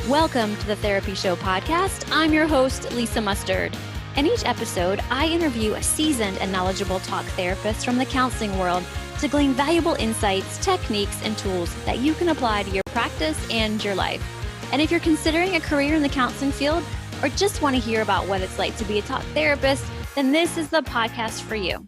Welcome to the Therapy Show podcast. I'm your host, Lisa Mustard. In each episode, I interview a seasoned and knowledgeable talk therapist from the counseling world to glean valuable insights, techniques, and tools that you can apply to your practice and your life. And if you're considering a career in the counseling field or just want to hear about what it's like to be a talk therapist, then this is the podcast for you.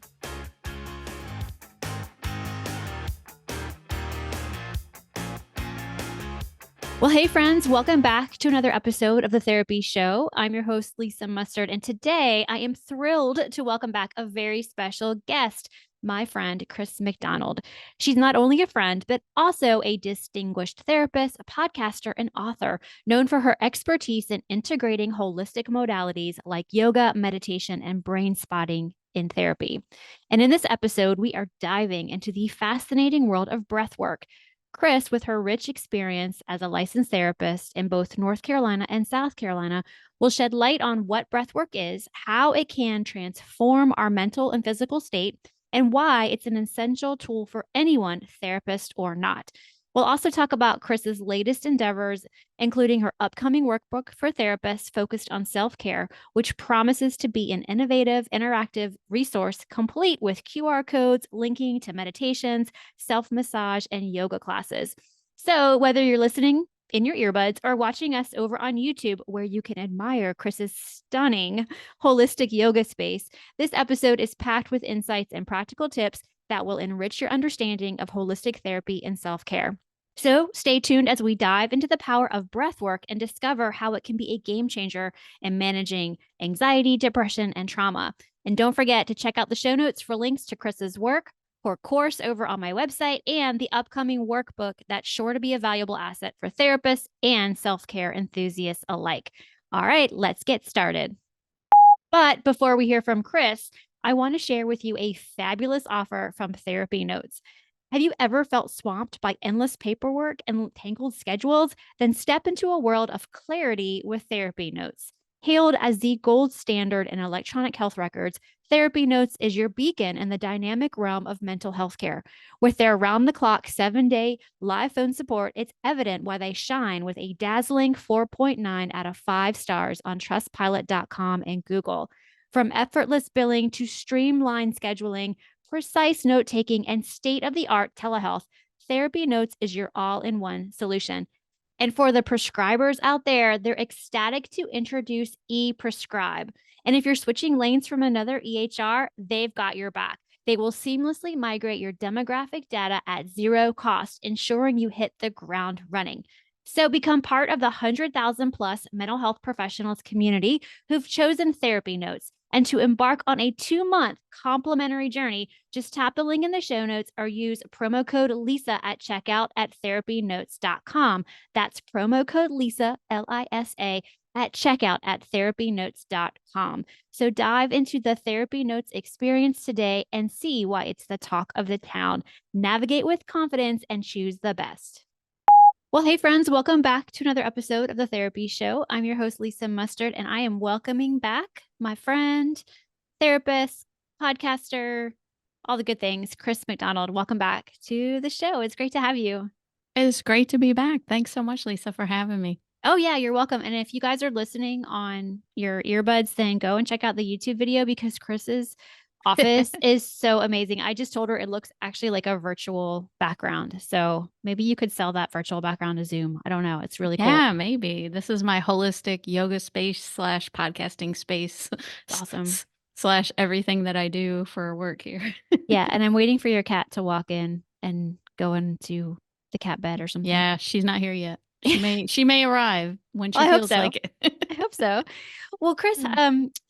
Well, hey friends, welcome back to another episode of the Therapy Show. I'm your host, Lisa Mustard, and today I am thrilled to welcome back a very special guest, my friend, Chris McDonald. She's not only a friend, but also a distinguished therapist, a podcaster, and author, known for her expertise in integrating holistic modalities like yoga, meditation, and brain spotting in therapy. And in this episode, we are diving into the fascinating world of breathwork. Chris, with her rich experience as a licensed therapist in both North Carolina and South Carolina, will shed light on what breathwork is, how it can transform our mental and physical state, and why it's an essential tool for anyone, therapist or not. We'll also talk about Chris's latest endeavors, including her upcoming workbook for therapists focused on self-care, which promises to be an innovative, interactive resource complete with QR codes linking to meditations, self-massage, and yoga classes. So whether you're listening in your earbuds or watching us over on YouTube, where you can admire Chris's stunning holistic yoga space, this episode is packed with insights and practical tips that will enrich your understanding of holistic therapy and self-care. So stay tuned as we dive into the power of breathwork and discover how it can be a game changer in managing anxiety, depression, and trauma. And don't forget to check out the show notes for links to Chris's work, her course over on my website, and the upcoming workbook that's sure to be a valuable asset for therapists and self-care enthusiasts alike. All right, let's get started. But before we hear from Chris, I want to share with you a fabulous offer from Therapy Notes. Have you ever felt swamped by endless paperwork and tangled schedules? Then step into a world of clarity with Therapy Notes. Hailed as the gold standard in electronic health records, Therapy Notes is your beacon in the dynamic realm of mental health care. With their round-the-clock 7-day live phone support, it's evident why they shine with a dazzling 4.9 out of 5 stars on Trustpilot.com and Google. From effortless billing to streamlined scheduling, precise note-taking, and state-of-the-art telehealth, Therapy Notes is your all-in-one solution. And for the prescribers out there, they're ecstatic to introduce ePrescribe. And if you're switching lanes from another EHR, they've got your back. They will seamlessly migrate your demographic data at zero cost, ensuring you hit the ground running. So become part of the 100,000 plus mental health professionals community who've chosen Therapy Notes. And to embark on a 2-month complimentary journey, just tap the link in the show notes or use promo code LISA at checkout at therapynotes.com. That's promo code LISA, L-I-S-A, at checkout at therapynotes.com. So dive into the Therapy Notes experience today and see why it's the talk of the town. Navigate with confidence and choose the best. Well, hey friends, welcome back to another episode of the Therapy Show. I'm your host, Lisa Mustard, and I am welcoming back my friend, therapist, podcaster, all the good things, Chris McDonald. Welcome back to the show. It's great to have you. It's great to be back. Thanks so much, Lisa, for having me. Oh yeah, you're welcome. And if you guys are listening on your earbuds, then go and check out the YouTube video because Chris's office is so amazing. I just told her it looks actually like a virtual background. So maybe you could sell that virtual background to Zoom. I don't know. It's really cool. Yeah, maybe. This is my holistic yoga space / podcasting space. Awesome. / everything that I do for work here. Yeah. And I'm waiting for your cat to walk in and go into the cat bed or something. Yeah, she's not here yet. She may arrive when she feels like it. I hope so. Well, Chris,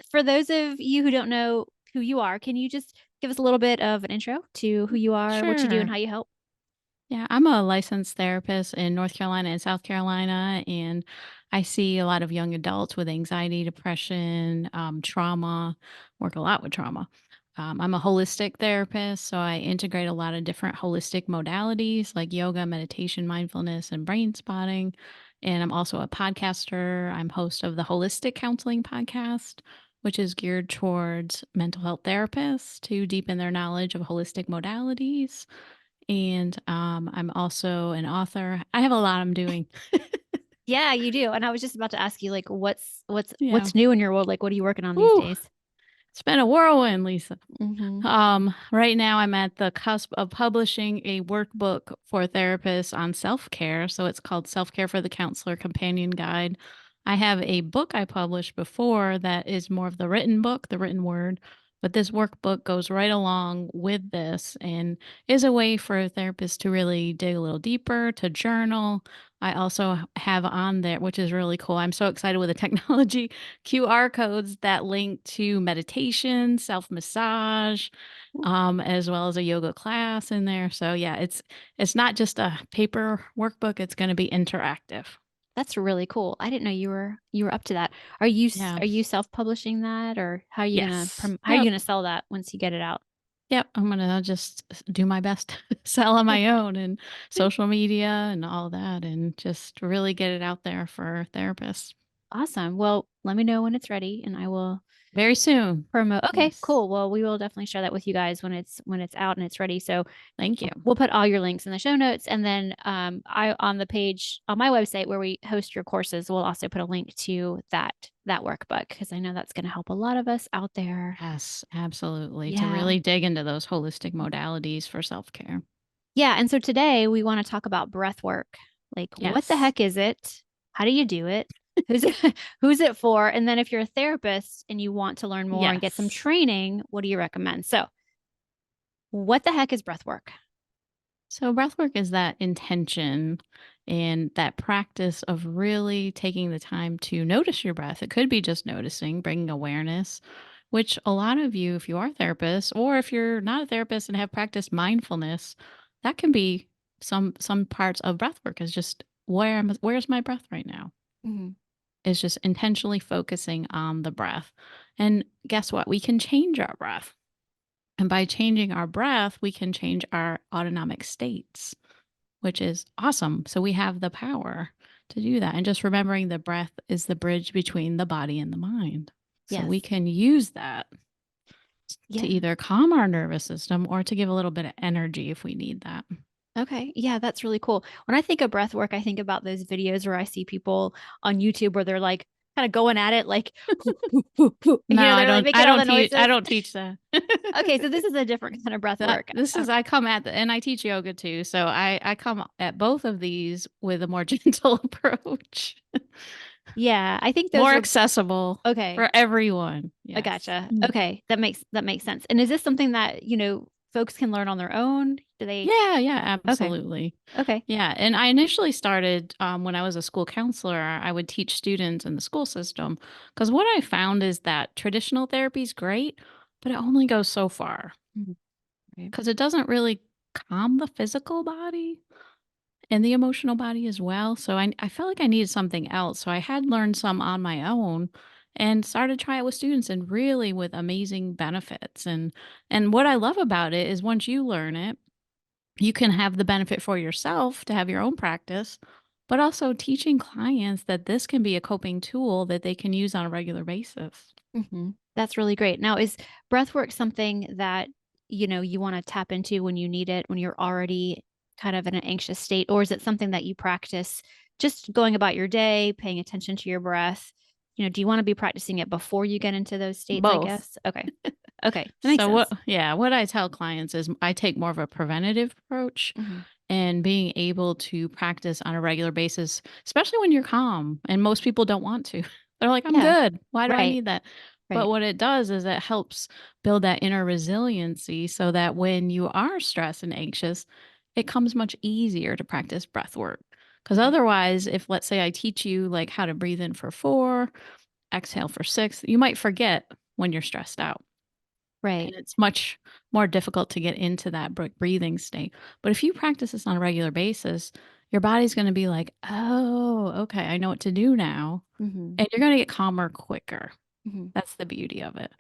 for those of you who don't know who you are, can you just give us a little bit of an intro to who you are, what you do, and how you help? Yeah, I'm a licensed therapist in North Carolina and South Carolina, and I see a lot of young adults with anxiety, depression, trauma, work a lot with trauma. I'm a holistic therapist, so I integrate a lot of different holistic modalities like yoga, meditation, mindfulness, and brain spotting. And I'm also a podcaster. I'm host of the Holistic Counseling Podcast, which is geared towards mental health therapists to deepen their knowledge of holistic modalities. And I'm also an author. I have a lot I'm doing. Yeah, you do. And I was just about to ask you, like, Yeah. what's new in your world? Like, what are you working on these Woo. days? It's been a whirlwind, Lisa. Mm-hmm. Right now I'm at the cusp of publishing a workbook for therapists on self-care. So it's called Self-Care for the Counselor Companion Guide. I have a book I published before that is more of the written book, the written word, but this workbook goes right along with this and is a way for therapists to really dig a little deeper, to journal. I also have on there, which is really cool. I'm so excited with the technology, QR codes that link to meditation, self massage, as well as a yoga class in there. So yeah, it's not just a paper workbook, it's gonna be interactive. That's really cool. I didn't know you were up to that. Yeah. Are you self-publishing that, or Yes. how are you Yep. gonna sell that once you get it out? Yep. I'm gonna just do my best to sell on my own and social media and all that and just really get it out there for therapists. Awesome. Well, let me know when it's ready and I will Very soon. promote. Okay, Yes. cool. Well, we will definitely share that with you guys when it's out and it's ready. So Thank you. we'll put all your links in the show notes, and then I on the page on my website where we host your courses, we'll also put a link to that workbook because I know that's going to help a lot of us out there. Yes, absolutely. To Yeah. really dig into those holistic modalities for self-care. Yeah, and so today we want to talk about breath work. Like, what the Yes. heck is it? How do you do it? Who's it, who's it for? And then if you're a therapist and you want to learn more and get some Yes. training, what do you recommend? So, what the heck is breath work? So breathwork is that intention and that practice of really taking the time to notice your breath. It could be just noticing, bringing awareness, which a lot of you, if you are therapists or if you're not a therapist and have practiced mindfulness, that can be some parts of breathwork is just where's my breath right now? Mhm. Is just intentionally focusing on the breath. And guess what? We can change our breath. And by changing our breath, we can change our autonomic states, which is awesome. So we have the power to do that. And just remembering the breath is the bridge between the body and the mind. So we Yes. can use that to Yeah. either calm our nervous system or to give a little bit of energy if we need that. Okay. Yeah, that's really cool. When I think of breath work, I think about those videos where I see people on YouTube where they're like kind of going at it, like, No, they're like I making all the don't teach I noises. don't teach that. Okay. So this is a different kind of breath That work. this is I come at the and I teach yoga too. So I come at both of these with a more gentle approach. Yeah. I think those More are accessible okay. for everyone. I Yes. gotcha. Okay. That makes sense. And is this something that, folks can learn on their own? Do they? Yeah, yeah, Okay. absolutely. Okay. Yeah, and I initially started when I was a school counselor. I would teach students in the school system because what I found is that traditional therapy is great, but it only goes so far Mhm. Right. because it doesn't really calm the physical body and the emotional body as well. So I felt like I needed something else. So I had learned some on my own and started to try it with students and really with amazing benefits. And what I love about it is once you learn it, you can have the benefit for yourself to have your own practice, but also teaching clients that this can be a coping tool that they can use on a regular basis. That's really great. Now, is breath work something that, you want to tap into when you need it, when you're already kind of in an anxious state, or is it something that you practice just going about your day, paying attention to your breath? Do you want to be practicing it before you get into those states, I Both. guess? Okay. Okay. That makes So sense. what I tell clients is I take more of a preventative approach Mhm. and being able to practice on a regular basis, especially when you're calm and most people don't want to. They're like, I'm Yeah. good. Why do I Right. need that? But Right. what it does is it helps build that inner resiliency so that when you are stressed and anxious, it comes much easier to practice breath work. Because Mhm. otherwise, if let's say I teach you like how to breathe in for 4, exhale for 6, you might forget when you're stressed out. Right. And it's much more difficult to get into that breathing state. But if you practice this on a regular basis, your body's going to be like, oh, okay, I know what to do now. Mhm. And you're going to get calmer quicker. Mhm. That's the beauty of it.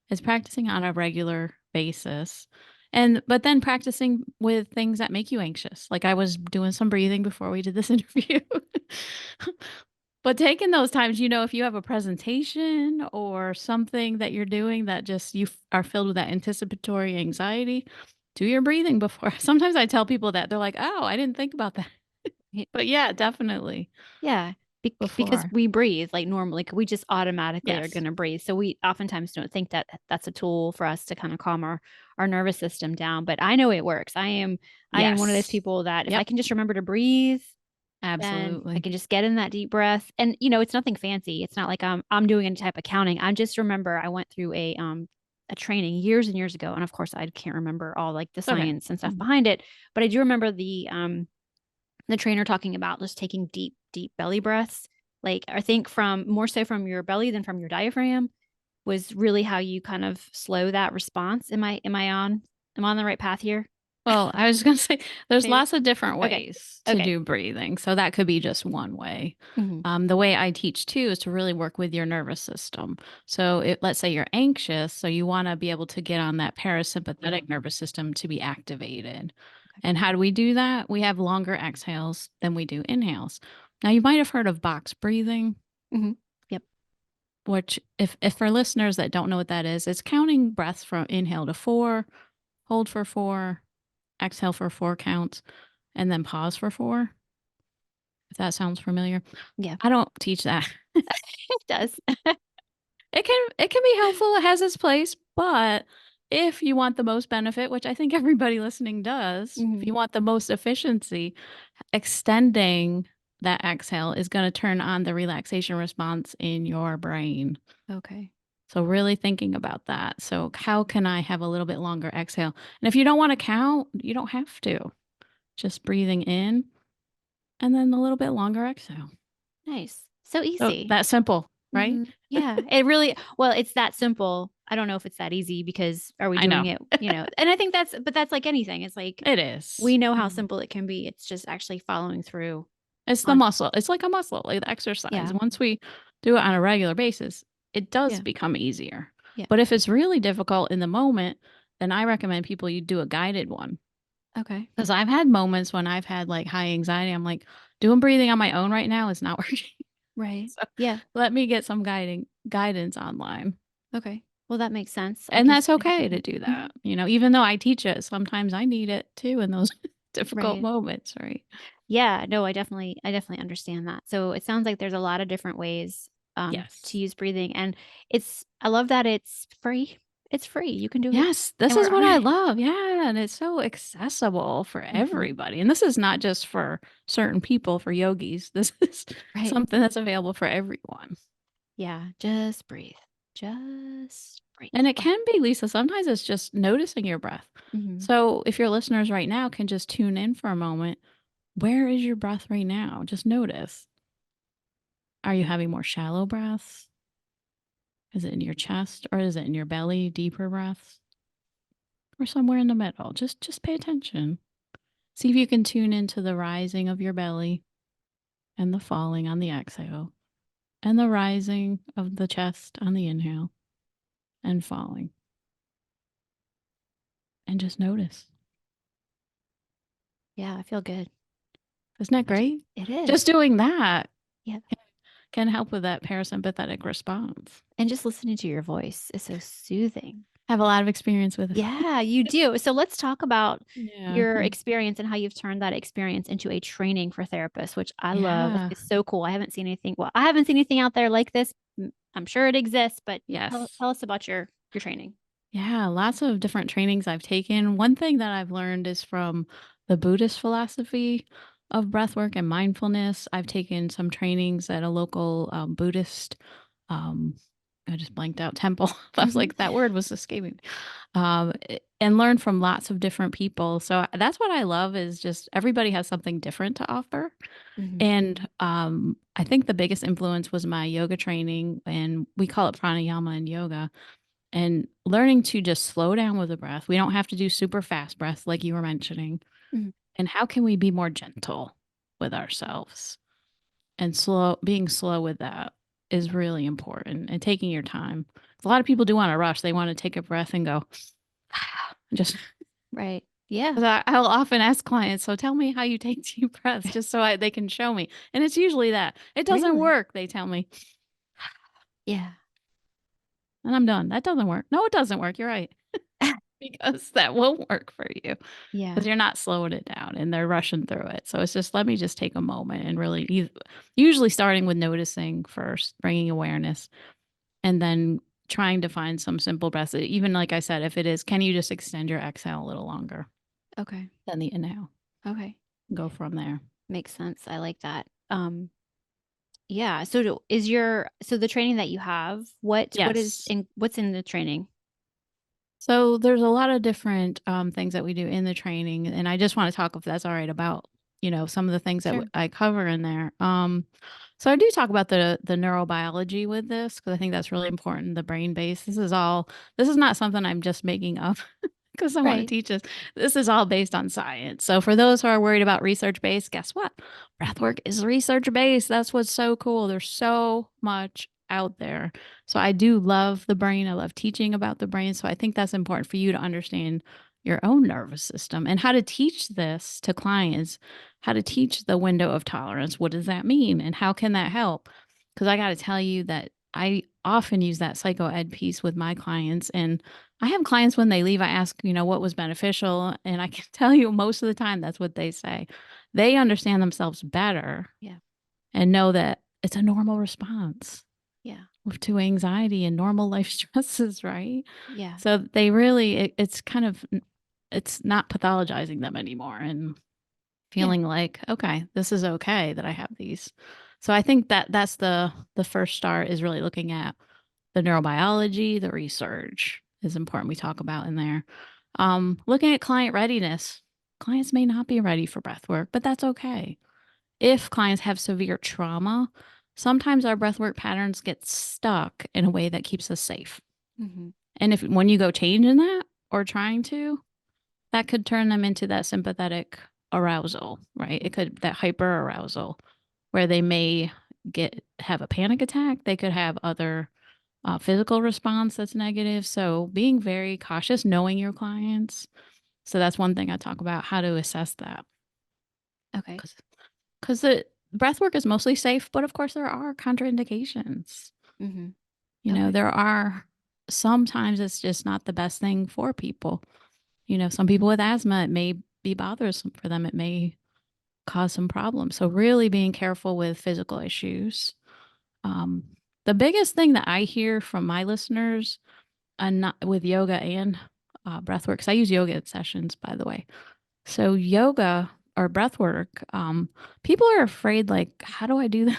Is practicing on a regular basis. But then practicing with things that make you anxious. Like I was doing some breathing before we did this interview. But taking those times, if you have a presentation or something that you're doing that just are filled with that anticipatory anxiety, do your breathing before. Sometimes I tell people that they're like, "Oh, I didn't think about that." Right. But yeah, definitely. Yeah. Because before. we breathe like normally, we just automatically are Yes. going to breathe. So we oftentimes don't think that that's a tool for us to kind of calm our nervous system down. But I know it works. I am one of those Yes. people that if I Yep. can just remember to breathe, then I Absolutely. can just get in that deep breath. And it's nothing fancy. It's not like I'm doing any type of counting. I just remember I went through a training years and years ago, and of course I can't remember all like the It's okay. science and stuff Mhm. behind it, but I do remember the trainer talking about just taking deep, deep belly breaths. Like I think from more so from your belly than from your diaphragm was really how you kind of slow that response. Am I on the right path here? Well, I was gonna say there's Maybe. lots of different Okay. ways to Okay. do breathing, so that could be just one way. Hmm. The way I teach too is to really work with your nervous system. So, let's say you're anxious, so you want to be able to get on that parasympathetic nervous system to be activated. Okay. And how do we do that? We have longer exhales than we do inhales. Now, you might have heard of box breathing, Hmm. Yep. which, if for listeners that don't know what that is, it's counting breaths from inhale to 4, hold for 4, exhale for 4 counts, and then pause for 4, if that sounds familiar. Yeah. I don't teach that. It does. It can be helpful, it has its place, but if you want the most benefit, which I think everybody listening does, if Hmm. you want the most efficiency, extending that exhale is gonna turn on the relaxation response in your brain. Okay. So really thinking about that. So how can I have a little bit longer exhale? And if you don't wanna count, you don't have to. Just breathing in and then a little bit longer exhale. Nice. So So easy. that simple, right? Yeah. It really, well, it's that simple. I don't know if it's that easy because are we I doing know. it, and I think but that's like anything. It's like It we is. know how Mhm. simple it can be. It's just actually following through It's the on, muscle. It's like a muscle, like the exercise. yeah. Once we do it on a regular basis, it does Yeah. become easier. Yeah. But if it's really difficult in the moment, then I recommend people you do a guided one. Okay. Because I've had moments when I've had like high anxiety. I'm like, doing breathing on my own right now is not working. Right. So Yeah. let me get some guidance online. Okay. Well, that makes sense. And that's I can see okay to that. do Mhm. that. Even though I teach it, sometimes I need it too in those difficult Right. moments, right? Yeah. No, I definitely understand that. So it sounds like there's a lot of different ways to Yes. use breathing, and I love that it's free. It's free. You can do it Yes, this is anywhere. what I love. Yeah, and it's so accessible for Mhm. everybody. And this is not just for certain people, for yogis. This is Right. something that's available for everyone. Yeah. Just breathe. Just breathe. And it Oh. can be, Lisa, sometimes it's just noticing your breath. Mhm. So if your listeners right now can just tune in for a moment, where is your breath right now? Just notice. Are you having more shallow breaths? Is it in your chest or is it in your belly, deeper breaths? Or somewhere in the middle? Just pay attention. See if you can tune into the rising of your belly and the falling on the exhale, and the rising of the chest on the inhale and falling. And just notice. Yeah, I feel good. Isn't that great? It is. Just doing that Yeah. can help with that parasympathetic response. And just listening to your voice is so soothing. I have a lot of experience with it. Yeah, you do. So let's talk about Yeah. your experience and how you've turned that experience into a training for therapists, which I love. Yeah. It's so cool. I haven't seen anything. Well, I haven't seen anything out there like this. I'm sure it exists, but Yes. tell us about your training. Yeah, lots of different trainings I've taken. One thing that I've learned is from the Buddhist philosophy of breathwork and mindfulness. I've taken some trainings at a local Buddhist, um, I just blanked out, temple. I was Hmm. like, that word was escaping me. And learned from lots of different people. So that's what I love is just everybody has something different to offer. Hmm. And I think the biggest influence was my yoga training, and we call it pranayama in yoga, and learning to just slow down with the breath. We don't have to do super fast breath like you were mentioning. Hmm. And how can we be more gentle with ourselves? And being slow with that is really important, and taking your time. A lot of people do want to rush. They want to take a breath and go, just Right. Yeah. 'cause I'll often ask clients, so tell me how you take deep breaths just so they can show me. And it's usually that it doesn't Really? work. They tell me, Yeah. and I'm done. That doesn't work. No, it doesn't work. You're right. because that won't work for you Yeah. because you're not slowing it down and they're rushing through it. So it's just let me just take a moment and really usually starting with noticing first, bringing awareness, and then trying to find some simple breaths. Even like I said, if it is, can you just extend your exhale a little longer Okay. than the inhale? Okay. Go from there. Makes sense. I like that. Yeah. So the training that you have, Yes. what's in the training? So there's a lot of different things that we do in the training, and I just want to talk, if that's all right, about some of the things that Sure. I cover in there. So I do talk about the neurobiology with this because I think that's really important. The brain base. This is not something I'm just making up because I want to Right. teach us. This is all based on science. So for those who are worried about research based, guess what? Breathwork is research based. That's what's so cool. There's so much out there. So I do love the brain. I love teaching about the brain. So I think that's important for you to understand your own nervous system and how to teach this to clients, how to teach the window of tolerance. What does that mean? And how can that help? Because I got to tell you that I often use that psychoed piece with my clients. And I have clients when they leave, I ask, what was beneficial? And I can tell you most of the time that's what they say. They understand themselves better Yeah. and know that it's a normal response Yeah. to anxiety and normal life stresses, right? Yeah. So they really, it's kind of, it's not pathologizing them anymore and Yeah. feeling like, okay, this is okay that I have these. So I think that that's the first start is really looking at the neurobiology, the research is important. We talk about in there. Looking at client readiness. Clients may not be ready for breath work, but that's okay. If clients have severe trauma, sometimes our breathwork patterns get stuck in a way that keeps us safe. Hmm. And if when you go changing that or trying to, that could turn them into that sympathetic arousal, right? It could that hyper arousal where they may have a panic attack. They could have other physical response that's negative. So being very cautious, knowing your clients. So that's one thing I talk about how to assess that Okay. because the breath work is mostly safe, but of course there are contraindications. Hmm. Okay. There are sometimes it's just not the best thing for people. Some people with asthma, it may be bothersome for them. It may cause some problems. So really being careful with physical issues. Um, the biggest thing that I hear from my listeners and not with yoga and breath work, 'cause I use yoga sessions, by the way. So yoga or breath work, people are afraid, like, how do I do that?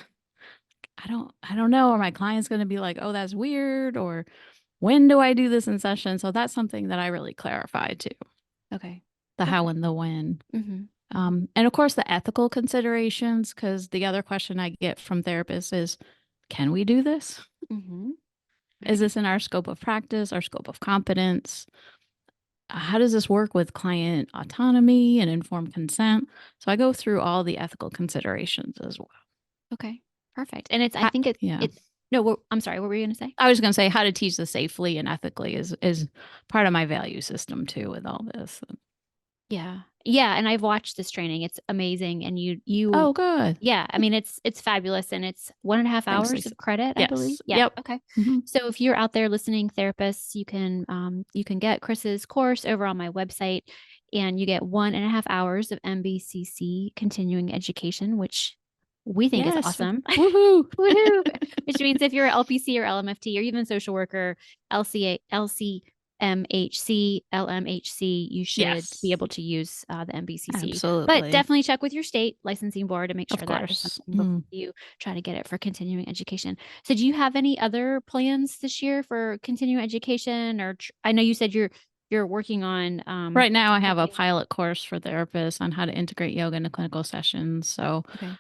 I don't know. Are my clients going to be like, oh, that's weird? Or when do I do this in session? So that's something that I really clarify too, Okay. the how Okay. and the when. Hmm. And of course, the ethical considerations, because the other question I get from therapists is, can we do this? Hmm. Is Right. this in our scope of practice, our scope of competence? How does this work with client autonomy and informed consent? So I go through all the ethical considerations as well. Okay. Perfect. And I think Yeah. it's, no, I'm sorry. What were you going to say? I was going to say how to teach this safely and ethically is part of my value system too with all this. Yeah. Yeah, and I've watched this training. It's amazing, and Oh, good. yeah, I mean, it's fabulous, and it's 1.5 Thanks, hours Lisa. of credit, I believe. Yes. Yeah, Yep. okay. Hmm. So if you're out there listening, therapists, you can get Chris's course over on my website, and you get 1.5 hours of MBCC continuing education, which we think is Yes. awesome. Woohoo. Woohoo! Which means if you're a LPC or LMFT or even social worker, LCMHC, LMHC, you should be Yes. able to use the MBCC. But Absolutely. definitely check with your state licensing board to make Of sure that is course. something before Mm. you try to get it for continuing education. So, do you have any other plans this year for continuing education? Or I know you said you're working on Right now, I have a something. pilot course for therapists on how to integrate yoga into clinical sessions. So, Okay,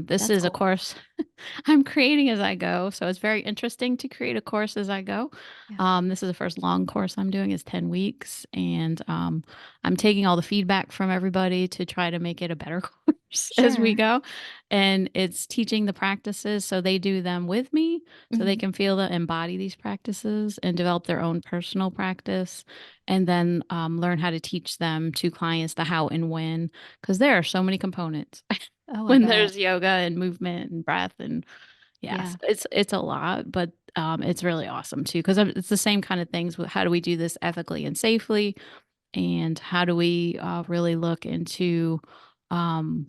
this that's is a cool. course I'm creating as I go. So it's very interesting to create a course as I go. Yeah, This is the first long course I'm doing is 10 weeks. And I'm taking all the feedback from everybody to try to make it a better course as we sure. go. And it's teaching the practices so they do them with me so they Hmm. can feel the embody these practices and develop their own personal practice. And then learn how to teach them to clients the how and when, because there are so many components Oh, I when bet. there's yoga and movement and breath and yes, Yeah. it's a lot, but It's really awesome too, because it's the same kind of things with how do we do this ethically and safely, and how do we really look into um,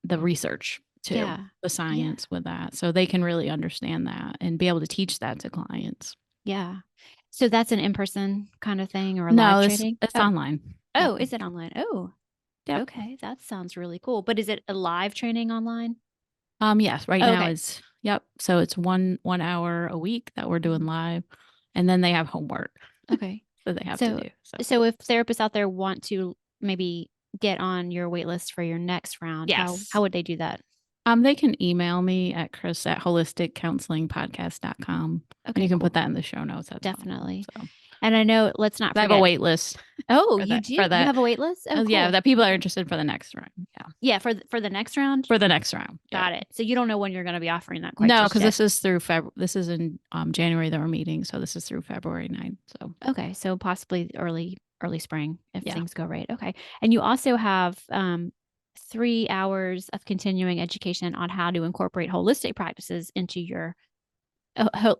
the research too, Yeah. the Yeah. science with that, so they can really understand that and be able to teach that to clients. Yeah. So that's an in-person kind of thing or a live No, training? it's Oh. online. Yep. Oh, is it online? Oh, Yep. okay. That sounds really cool. But is it a live training online? Yes, right Oh, now okay. it's yep. So it's 1 hour a week that we're doing Mhm. live, and then they have homework Okay. that they have to So do. So so if therapists out there want to maybe get on your wait list for your next round, how yes. would they do that? They can email me at chris@holisticcounselingpodcast.com, and you Okay, can put cool. that in the show notes as well. Definitely. So And I know let's not I have a forget. wait list Oh, for you that do? for You that. have a wait list? Oh, Yeah, cool. that people are Okay. interested for the next round. Yeah. Yeah, for the next round? For the next round. Yeah. Got it. So you don't know when you're gonna be offering that quite No, just because yet. this is in January that we're meeting, so this is through February 9th. So Okay, so possibly early spring if yeah. things go right. Okay. And you also have 3 hours of continuing education on how to incorporate holistic practices into your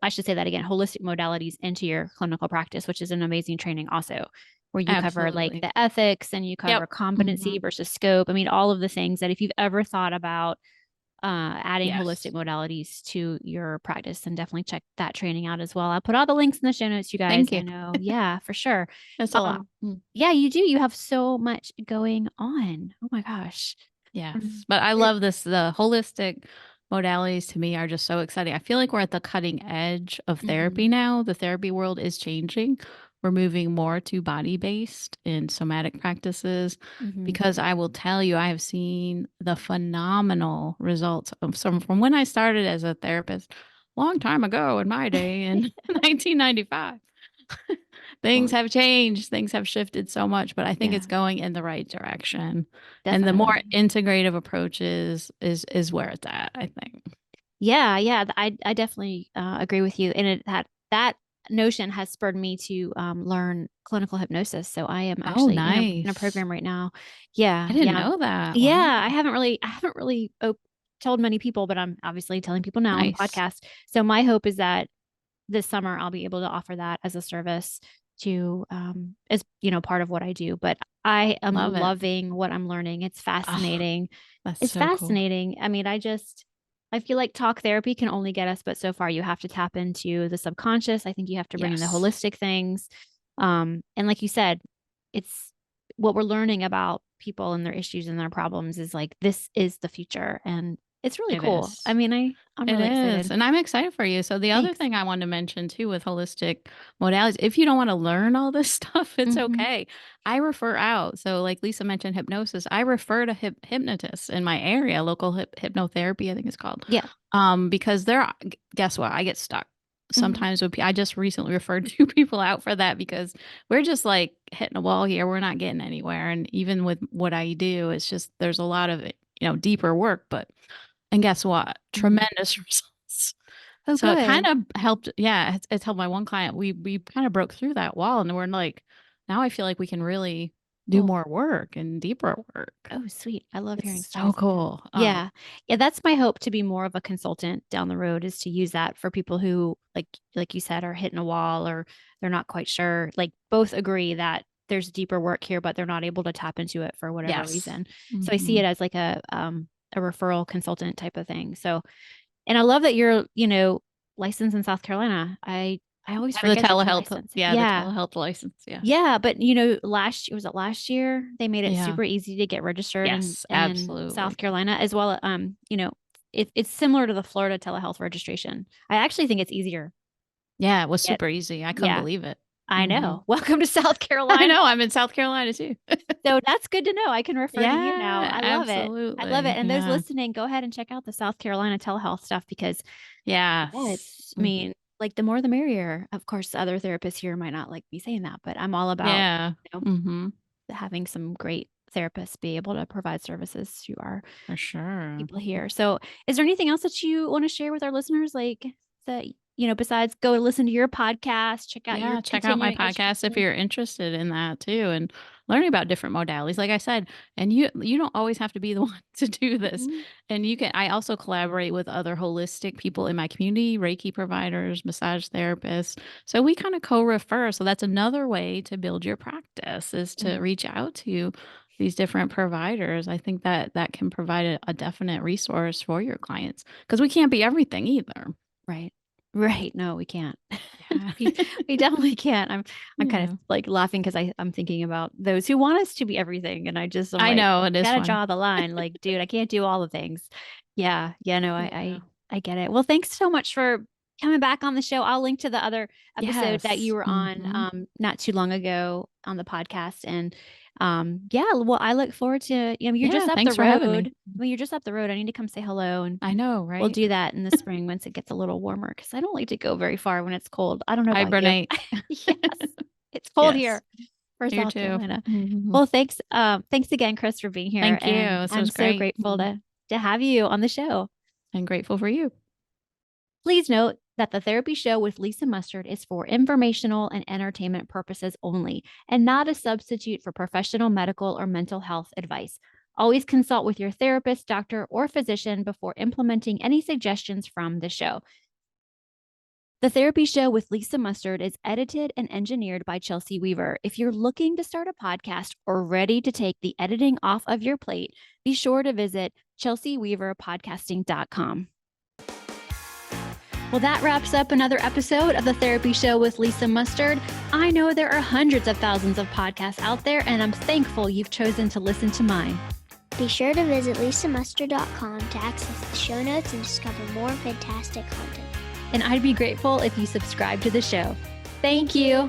I should say that again, holistic modalities into your clinical practice, which is an amazing training also, where you cover like Absolutely. the ethics and you cover Yep. competency Mhm. versus scope. I mean, all of the things that if you've ever thought about adding holistic Yes. modalities to your practice, then definitely check that training out as well. I'll put all the links in the show notes, you guys. Thank I you. know. Yeah, for sure. That's a lot. Mm. Yeah, you do. You have so much going on. Oh my gosh. Yes, Mm. but I It- love this. The holistic modalities to me are just so exciting. I feel like we're at the cutting edge of therapy mhm, now. The therapy world is changing. We're moving more to body based and somatic practices mhm. because I will tell you, I have seen the phenomenal results of some from when I started as a therapist long time ago in my day in 1995. Things Well, have changed, things have shifted so much, but I think it's yeah, going in the right direction. And the more definitely. integrative approaches is where it's at, I think. Yeah, yeah, I definitely agree with you. And that notion has spurred me to learn clinical hypnosis. So I am Oh, actually in a nice. program right now. I Yeah, didn't yeah, know that. yeah. Wow. I haven't really told many people, but I'm obviously telling people now on the Nice. podcast. So my hope is that this summer I'll be able to offer that as a service to as part of what I do. But I am Love it. loving what I'm learning. It's Oh, fascinating. that's It's so cool. fascinating. I mean, I feel like talk therapy can only get us but so far. You have to tap into the subconscious. I think you have to bring in the Yes. holistic things. And like you said, it's what we're learning about people and their issues and their problems is like this is the future and it's really It cool. I is. mean, I'm It really is, excited. and I'm excited for you. So the other Thanks. thing I wanted to mention too with holistic modalities, if you don't want to learn all this stuff, it's Mhm. okay. I refer out. So like Lisa mentioned hypnosis, I refer to hypnotists in my area, local hypnotherapy, I think it's called. Yeah. Because guess what? I get stuck. Mhm. Sometimes I just recently referred two people out for that because we're just like hitting a wall here. We're not getting anywhere. And even with what I do, it's just there's a lot of deeper work, but and guess what? Mhm. Tremendous results. Oh, So it kind good. of helped. Yeah, it's helped my one client. We kind of broke through that wall, and we're like, now I feel like we can really do Well, more work and deeper work. oh, sweet. I love It's hearing so stories like that. cool. Oh, Yeah. Yeah, that's my hope to be more of a consultant down the road is to use that for people who like you said are hitting a wall or they're not quite sure. Like both agree that there's deeper work here but they're not able to tap into it for whatever yes. reason. So I see Hmm. it as like a referral consultant type of thing. So and I love that you're, licensed in South Carolina. I always I have the forget that you're telehealth. licensed. Yeah, the Yeah. telehealth license. Yeah. Yeah, but was it last year? They made it Yeah. super easy to get registered Yes, in absolutely. South Carolina as well. It's similar to the Florida telehealth registration. I actually think it's easier Yeah, it to was get. super easy. I couldn't Yeah, believe it. I Hmm. know. Welcome to South I Carolina. know. I'm in South Carolina too. So that's good to know. I can refer to you now. Yeah, I love it. I love it. absolutely. And those Yeah. listening, go ahead and check out the South Carolina telehealth stuff because yeah, Yes. I mean, like the more the merrier. Of course, other therapists here might not like me saying that, but I'm all about, Yeah. you know, Mhm. having some great therapists be able to provide services to our For sure. people here. So, is there anything else that you want to share with our listeners, like that besides go listen to your podcast, check out your Check out my continuing podcast if education. you're interested in that too, and learning about different modalities. Like I said, and you don't always have to be the one to do this. Mhm. And I also collaborate with other holistic people in my community, Reiki providers, massage therapists. So we kind of co-refer. So that's another way to build your practice, is to Mhm. reach out to these different providers. I think that can provide a definite resource for your clients, because we can't be everything either. Right. Right. No, we can't. Yeah. We definitely can't. I'm kind of Yeah. like laughing because I'm thinking about those who want us to be everything. And I'm I like, know it is gotta funny. draw the line. Like, dude, I can't do all the things. Yeah. Yeah, no, Yeah. I get it. Well, thanks so much for coming back on the show. I'll link to the other episode that you Yes. were on Mhm. not too long ago on the podcast. And yeah, well, I look forward to, you're just Yeah, up the thanks for having me. road. Well, you're just up the road. I need to come say hello and I know, we'll right? do that in the spring once it gets a little warmer because I don't like to go very far when it's cold. I don't know about you. Hibernate. Yes, it's cold Yes, here for you South too. Carolina. Mhm. Well, thanks again, Chris, for being here, Thank you. and This I'm was so great. grateful to have you on the show. I'm grateful for you. Please note that the therapy show with Lisa Mustard is for informational and entertainment purposes only, and not a substitute for professional medical or mental health advice. Always consult with your therapist, doctor, or physician before implementing any suggestions from the show. The Therapy Show with Lisa Mustard is edited and engineered by Chelsea Weaver. If you're looking to start a podcast or ready to take the editing off of your plate, be sure to visit chelseaweaverpodcasting.com. Well, that wraps up another episode of The Therapy Show with Lisa Mustard. I know there are hundreds of thousands of podcasts out there, and I'm thankful you've chosen to listen to mine. Be sure to visit lisamustard.com to access the show notes and discover more fantastic content. And I'd be grateful if you subscribe to the show. Thank you.